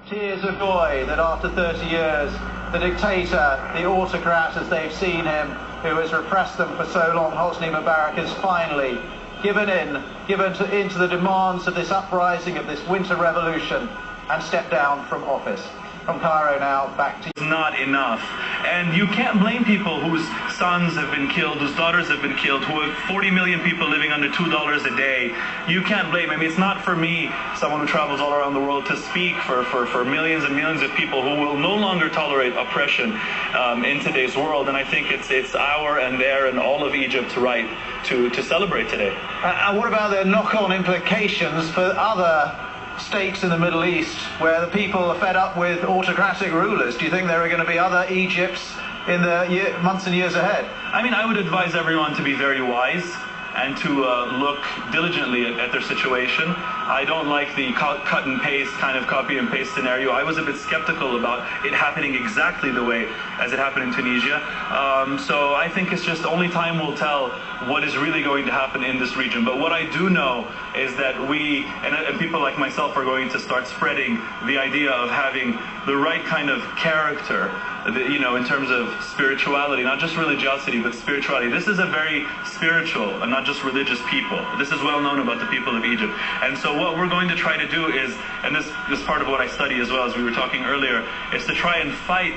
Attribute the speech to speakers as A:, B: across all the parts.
A: Tears of joy that after 30 years, the dictator, the autocrat as they've seen him, who has repressed them for so long, Hosni Mubarak, has finally given into the demands of this uprising, of this winter revolution, and stepped down from office. From Cairo now, back to you.
B: It's not enough. And you can't blame people whose sons have been killed, whose daughters have been killed, who have 40 million people living under $2 a day. You can't blame. I mean, it's not for me, someone who travels all around the world, to speak for millions and millions of people who will no longer tolerate oppression in today's world. And I think it's our and their and all of Egypt's right to celebrate today.
A: And what about the knock-on implications for other states in the Middle East where the people are fed up with autocratic rulers? Do you think there are going to be other Egypts in the months and years ahead?
B: I mean, I would advise everyone to be very wise and to look diligently at their situation. I don't like the cut and paste kind of copy and paste scenario. I was a bit skeptical about it happening exactly the way as it happened in Tunisia. So I think it's just only time will tell what is really going to happen in this region. But what I do know is that we, and people like myself, are going to start spreading the idea of having the right kind of character, you know, in terms of spirituality, not just religiosity, but spirituality. This is a very spiritual and not just religious people. This is well known about the people of Egypt. And so what we're going to try to do is, and this is part of what I study as well, as we were talking earlier, is to try and fight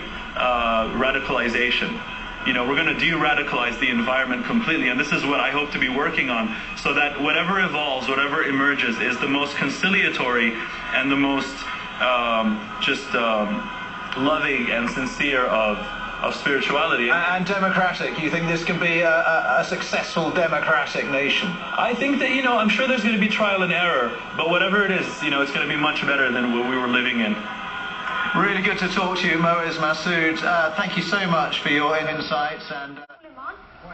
B: radicalization. You know, we're going to de-radicalize the environment completely, and this is what I hope to be working on, so that whatever evolves, whatever emerges, is the most conciliatory and the most loving and sincere of spirituality.
A: And democratic. You think this can be a successful democratic nation?
B: I think that, you know, I'm sure there's going to be trial and error, but whatever it is, you know, it's going to be much better than what we were living in.
A: Really good to talk to you, Moez Massoud. Thank you so much for your insights. And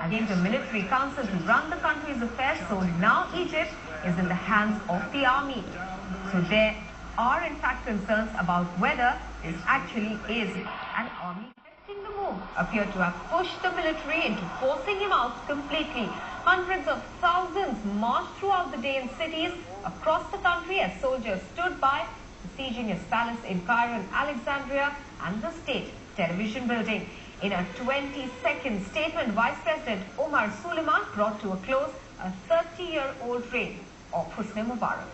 C: against the military council to run the country's affairs, so now Egypt is in the hands of the army. So there are in fact concerns about whether this actually is an army. The move appear to have pushed the military into forcing him out completely. Hundreds of thousands marched throughout the day in cities across the country as soldiers stood by, besieging his palace in Cairo and Alexandria and the state television building. In a 20-second statement, Vice President Omar Suleiman brought to a close a 30-year-old reign of Hosni Mubarak.